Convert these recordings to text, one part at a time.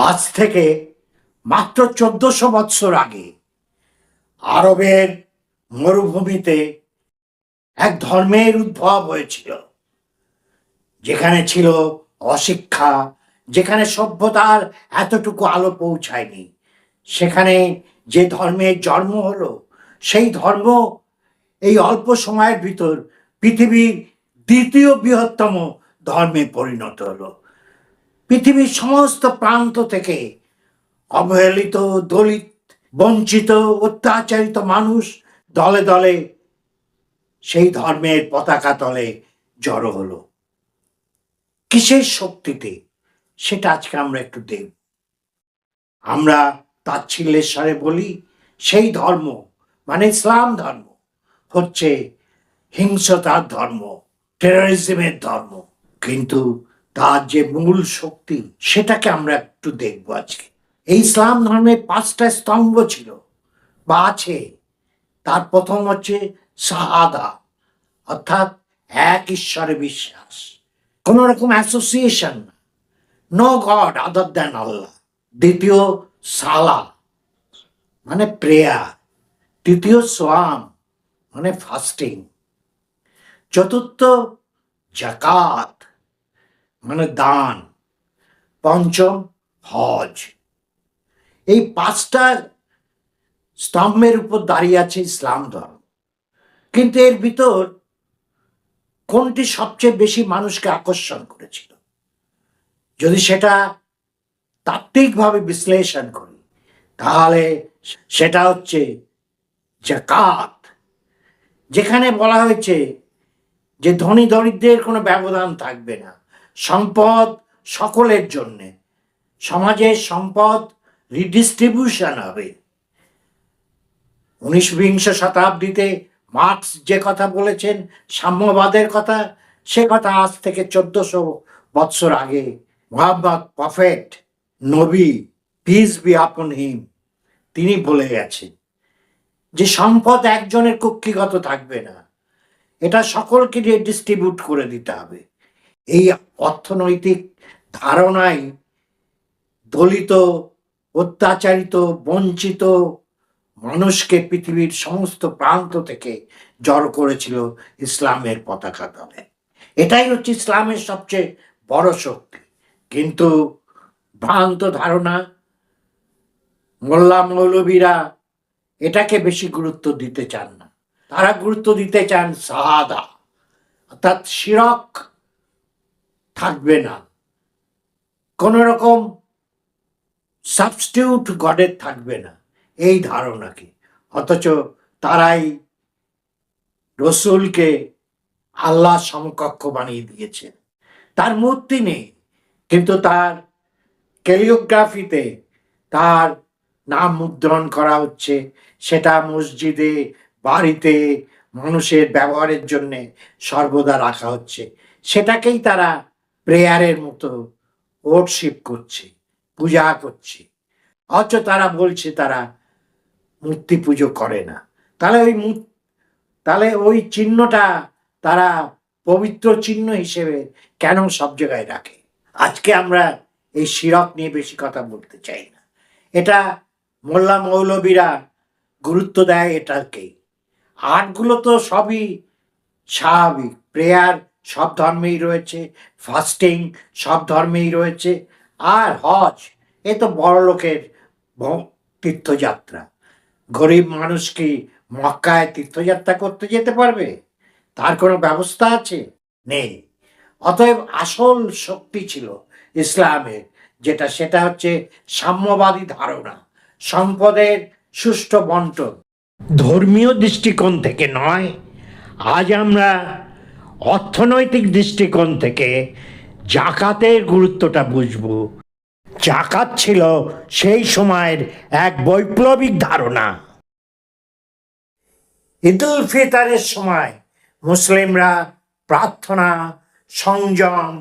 আজ থেকে মাত্র 1400 বৎসর আগে আরবের মরুভূমিতে এক ধর্মের উদ্ভব হয়েছিল, যেখানে ছিল অশিক্ষা, যেখানে সভ্যতার এতটুকু আলো পৌঁছায়নি। সেখানে যে ধর্মের জন্ম হলো, সেই ধর্ম এই অল্প সময়ের ভিতর পৃথিবীর দ্বিতীয় বৃহত্তম ধর্মে পরিণত হলো। পৃথিবীর সমস্ত প্রান্ত থেকে অবহেলিত, দলিত, বঞ্চিত, অত্যাচারিত মানুষ দলে দলে সেই ধর্মের পতাকা তলে জড়ো হলো। কিসের শক্তিতে, সেটা আজকে আমরা একটু দেখব। আমরা তাচ্ছিল্যের স্বরে বলি, সেই ধর্ম মানে ইসলাম ধর্ম হচ্ছে হিংসতার ধর্ম, টেররিজমের ধর্ম। কিন্তু তার যে মূল শক্তি, সেটাকে আমরা একটু দেখবো আজকে। এই ইসলাম ধর্মের 5টা স্তম্ভ ছিল বা আছে। তার প্রথম হচ্ছে শাহাদা, অর্থাৎ এক ঈশ্বরে বিশ্বাস, কোন রকম association, no God other than Allah. দ্বিতীয় সালা মানে প্রেয়ার, তৃতীয় সোয়াম মানে ফাস্টিং, চতুর্থ জাকাত মানে দান, পঞ্চম হজ। এই 5টা স্তম্ভের উপর দাঁড়িয়ে আছে ইসলাম ধর্ম। কিন্তু এর ভিতর কোনটি সবচেয়ে বেশি মানুষকে আকর্ষণ করেছিল, যদি সেটা তাত্ত্বিকভাবে বিশ্লেষণ করি, তাহলে সেটা হচ্ছে জাকাত। যেখানে বলা হয়েছে যে ধনী দরিদ্রের কোনো ব্যবধান থাকবে না, সম্পদ সকলের জন্যে, সমাজের সম্পদ রিডিস্ট্রিবিউশন হবে। 19বিংশ শতাব্দীতে মার্কস যে কথা বলেছেন সাম্যবাদের কথা, সে কথা আজ থেকে 1400 বৎসর আগে মুহাম্মদ প্রফেট, নবী, পিস বি আপন হিম, তিনি বলে গেছেন যে সম্পদ একজনের কক্ষিগত থাকবে না, এটা সকলকে ডিস্ট্রিবিউট করে দিতে হবে। এই অর্থনৈতিক ধারণাই দলিত, অত্যাচারিত, বঞ্চিত মানুষকে পৃথিবীর সমস্ত প্রান্ত থেকে জড়ো করেছিল ইসলামের পতাকা তলে। এটাই হচ্ছে ইসলামের সবচেয়ে বড় শক্তি। কিন্তু ভ্রান্ত ধারণা, মোল্লা মৌলবীরা এটাকে বেশি গুরুত্ব দিতে চান না। তারা গুরুত্ব দিতে চান শাহাদা, অর্থাৎ শিরক থাকবে না, কোন রকম সাবস্টিটিউট গডের থাকবে না, এই ধারণাকে। অথচ তারাই রসুলকে আল্লাহ সমকক্ষ বানিয়ে দিয়েছেন। তার মূর্তি নেই, কিন্তু তার ক্যালিওগ্রাফিতে তার নাম মুদ্রণ করা হচ্ছে, সেটা মসজিদে, বাড়িতে মানুষের ব্যবহারের জন্য সর্বদা রাখা হচ্ছে। সেটাকেই তারা প্রেয়ারের মতো ওয়ার্শিপ করছে, পূজা করছে। অথচ তারা বলছে তারা মূর্তি পুজো করে না। তাহলে ওই চিহ্নটা তারা পবিত্র চিহ্ন হিসেবে কেন সব জায়গায় রাখে? আজকে আমরা এই শিরক নিয়ে বেশি কথা বলতে চাই না। এটা মোল্লা মৌলবীরা গুরুত্ব দেয় এটাকেই। আর্টগুলো তো সবই স্বাভাবিক, প্রেয়ার সব ধর্মেই রয়েছে, ফাস্টিং সব ধর্মেই রয়েছে, আর হজ এ তো বড় লোকের তীর্থযাত্রা। গরিব মানুষ কি মক্কায় তীর্থযাত্রা করতে যেতে পারবে? তার কোনো ব্যবস্থা আছে? নেই। অতএব আসল শক্তি ছিল ইসলামের, সেটা হচ্ছে সাম্যবাদী ধারণা, সম্পদের সুষ্ঠু বন্টন। ধর্মীয় দৃষ্টিকোণ থেকে নয়, আজ আমরা অর্থনৈতিক দৃষ্টিকোণ থেকে জাকাতের গুরুত্বটা বুঝব। জাকাত ছিল সেই সময়ের এক বৈপ্লবিক ধারণা। ঈদুল ফিতরের সময় মুসলিমরা প্রার্থনা, সংযম,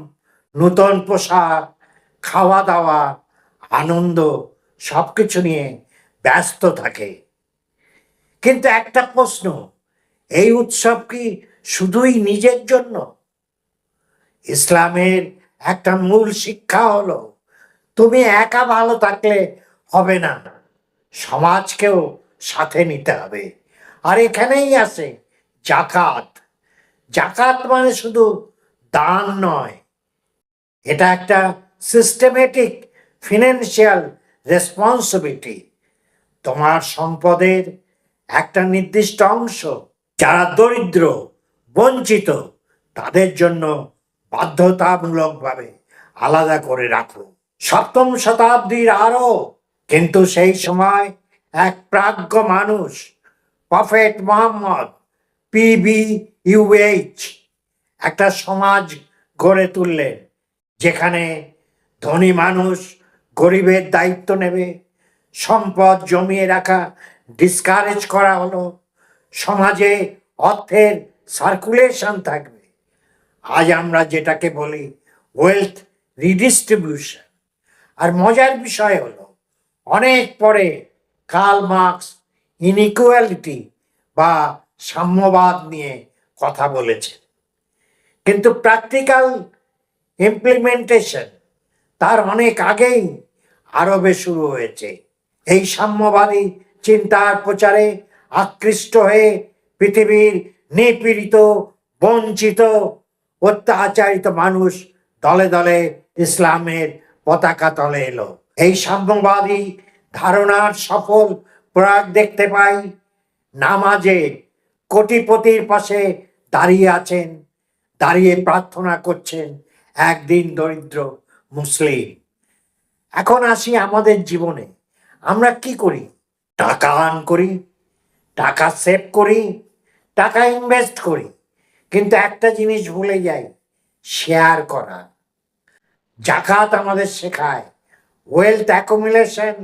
নূতন পোশাক, খাওয়া দাওয়া, আনন্দ সবকিছু নিয়ে ব্যস্ত থাকে। কিন্তু একটা প্রশ্ন, এই উৎসব কি শুধুই নিজের জন্য? ইসলামের একটা মূল শিক্ষা হলো তুমি একা ভালো থাকলে হবে না, সমাজকেও সাথে নিতে হবে। আর এখানেই আছে জাকাত। জাকাত মানে শুধু দান নয়, এটা একটা সিস্টেমেটিক ফিনান্সিয়াল রেসপন্সিবিলিটি। তোমার সম্পদের একটা নির্দিষ্ট অংশ যারা দরিদ্র, বঞ্চিত, তাদের জন্য বাধ্যতামূলকভাবে আলাদা করে রাখো। সপ্তম শতাব্দীর আরো, কিন্তু সেই সময় এক প্রাজ্ঞ মানুষ, প্রফেট মোহাম্মদ PBUH, একটা সমাজ গড়ে তুললেন যেখানে ধনী মানুষ গরিবের দায়িত্ব নেবে, সম্পদ জমিয়ে রাখা ডিসকারেজ করা হলো, সমাজে অর্থের সার্কুলেশন থাকবে। আজ আমরা যেটাকে বলি ওয়েলথ রিডিস্ট্রিবিউশন। আর মজার বিষয় হলো, অনেক পরে কার্ল মার্কস ইনইকুয়ালিটি বা সাম্যবাদ নিয়ে কথা বলেছেন, কিন্তু প্র্যাকটিক্যাল ইমপ্লিমেন্টেশন তার অনেক আগেই আরবে শুরু হয়েছে। এই সাম্যবাদী চিন্তার প্রচারে আকৃষ্ট হয়ে পৃথিবীর নিপীড়িত, বঞ্চিত, অত্যাচারিত মানুষ দলে দলে ইসলামের পতাকা তলে এলো। এই সাম্যবাদী ধারণার সফল প্রয়োগ দেখতে পাই নামাজে। কোটিপতির পাশে দাঁড়িয়ে আছেন, দাঁড়িয়ে প্রার্থনা করছেন একদিন দরিদ্র মুসলিম। এখন আসি আমাদের জীবনে, আমরা কি করি? টাকা আর্ন করি, টাকা সেভ করি, টাকা ইনভেস্ট করি, কিন্তু একটা জিনিস ভুলে যাই, শেয়ার করা। জাকাত আমাদের শেখায় wealth accumulation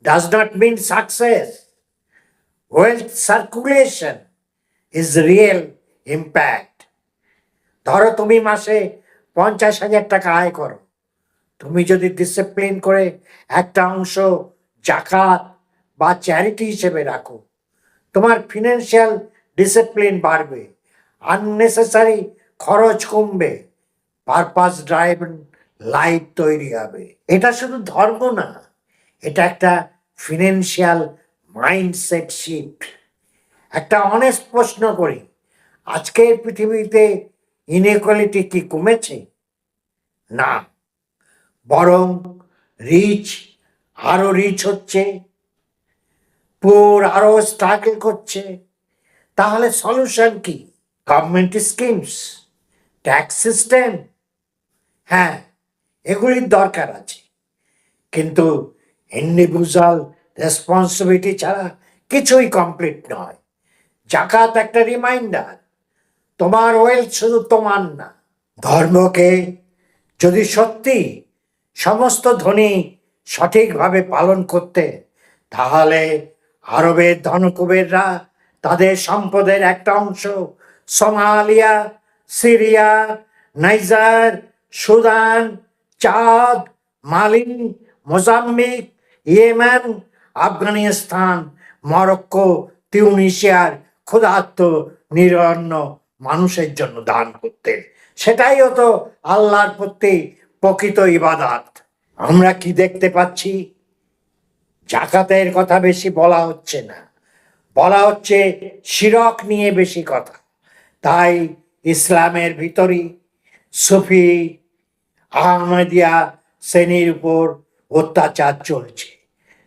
does not mean success, wealth circulation is real impact. ধরো তুমি মাসে 50,000 টাকা আয় করো, তুমি যদি ডিসিপ্লিন করে একটা অংশ জাকাত বা চ্যারিটি হিসেবে রাখো, তোমার ফিনান্সিয়াল ডিসিপ্লিন বাড়বে, আননেসেসারি খরচ কমবে, পারপাস ড্রাইভেন লাইফ তৈরি হবে। এটা শুধু ধর্ম না, এটা একটা ফিনান্সিয়াল মাইন্ডসেট শিফট। একটা অনেস্ট প্রশ্ন করি, আজকের পৃথিবীতে ইনইকুয়ালিটি কি কমেছে? না, বরং রিচ আরো রিচ হচ্ছে, পুর আরো স্ট্রাগল করছে। তাহলে সলিউশন কি? গভর্নমেন্ট স্কিমস, ট্যাক্স সিস্টেম, হ্যাঁ, এগুলির দরকার আছে, কিন্তু ইন্ডিভিজুয়াল রেসপন্সিবিলিটি ছাড়া কিছুই কমপ্লিট নয়। জাকাত একটা রিমাইন্ডার, তোমার ওয়েলথ শুধু তোমার না। ধর্মকে যদি সত্যি সমস্ত ধনী সঠিকভাবে পালন করতে, তাহলে আরবের ধনকুবেররা তাদের সম্পদের একটা অংশ সোমালিয়া, সিরিয়া, নাইজার, সুদান, চাঁদ, মালি, মোজাম্বিক, ইয়েমেন, আফগানিস্তান, মরক্কো, তিউনিসিয়ার ক্ষুধার্ত নিরন্ন মানুষের জন্য দান করতেন। সেটাই হতো আল্লাহর প্রতি প্রকৃত ইবাদত। আমরা কি দেখতে পাচ্ছি? জাকাতের কথা বেশি বলা হচ্ছে না, বলা হচ্ছে শিরক নিয়ে বেশি কথা। তাই ইসলামের ভিতরই সুফি আহমদিয়া শ্রেণীর উপর অত্যাচার চলছে।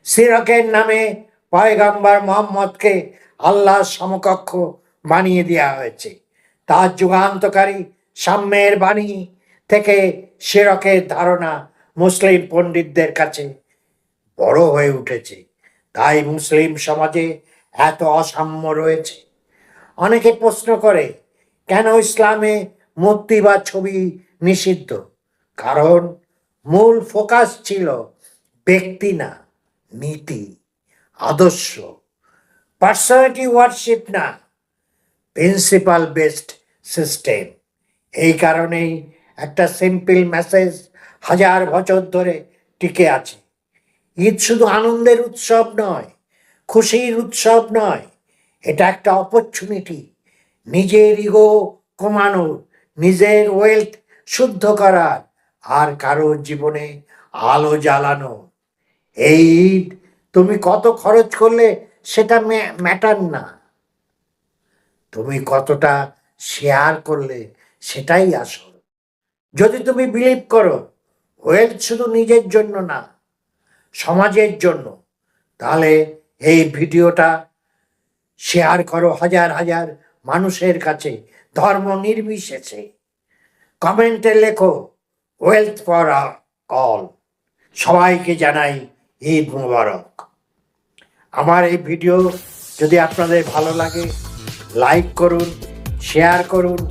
শিরকের নামে পয়গম্বর মোহাম্মদকে আল্লাহর সমকক্ষ বানিয়ে দেওয়া হয়েছে। তার যুগান্তকারী সাম্যের বাণী থেকে শিরকের ধারণা মুসলিম পণ্ডিতদের কাছে বড় হয়ে উঠেছে। তাই মুসলিম সমাজে এত অসাম্য রয়েছে। অনেকে প্রশ্ন করে, কেন ইসলামে মূর্তি বা ছবি নিষিদ্ধ? কারণ মূল ফোকাস ছিল ব্যক্তি না, নীতি, আদর্শ, পার্সোনালিটি ওয়ার্শিপ না, প্রিন্সিপাল বেসড সিস্টেম। এই কারণেই একটা সিম্পল মেসেজ হাজার বছর ধরে টিকে আছে। ঈদ শুধু আনন্দের উৎসব নয়, খুশির উৎসব নয়, এটা একটা অপরচুনিটি নিজের ইগো কমানোর, নিজের ওয়েলথ শুদ্ধ করার, আর কারোর জীবনে আলো জ্বালানো। এই ঈদ তুমি কত খরচ করলে সেটা ম্যাটার না, তুমি কতটা শেয়ার করলে সেটাই আসল। যদি তুমি বিলিভ করো ওয়েলথ শুধু নিজের জন্য না, সমাজের জন্য, তাহলে এই ভিডিওটা শেয়ার করো হাজার হাজার মানুষের কাছে, ধর্ম নির্বিশেষে। কমেন্টে লেখো ওয়েলথ ফর অল। সবাইকে জানাই ঈদ মুবারক। আমার এই ভিডিও যদি আপনাদের ভালো লাগে, লাইক করুন, শেয়ার করুন,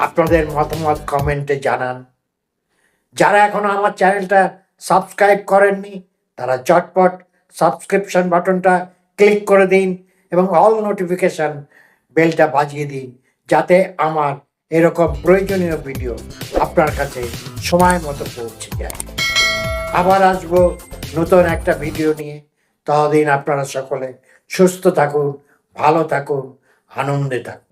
আপনাদের মতামত কমেন্টে জানান। যারা এখনো আমার চ্যানেলটা সাবস্ক্রাইব করেননি তারা চটপট সাবস্ক্রিপশন বাটনটা ক্লিক করে দিন এবং অল নোটিফিকেশন বেলটা বাজিয়ে দিন, যাতে আমার এরকম প্রয়োজনীয় ভিডিও আপনার কাছে সময় মতো পৌঁছে যায়। আবার আসবো নতুন একটা ভিডিও নিয়ে। ততদিন আপনারা সকলে সুস্থ থাকুন, ভালো থাকুন, আনন্দে থাকুন।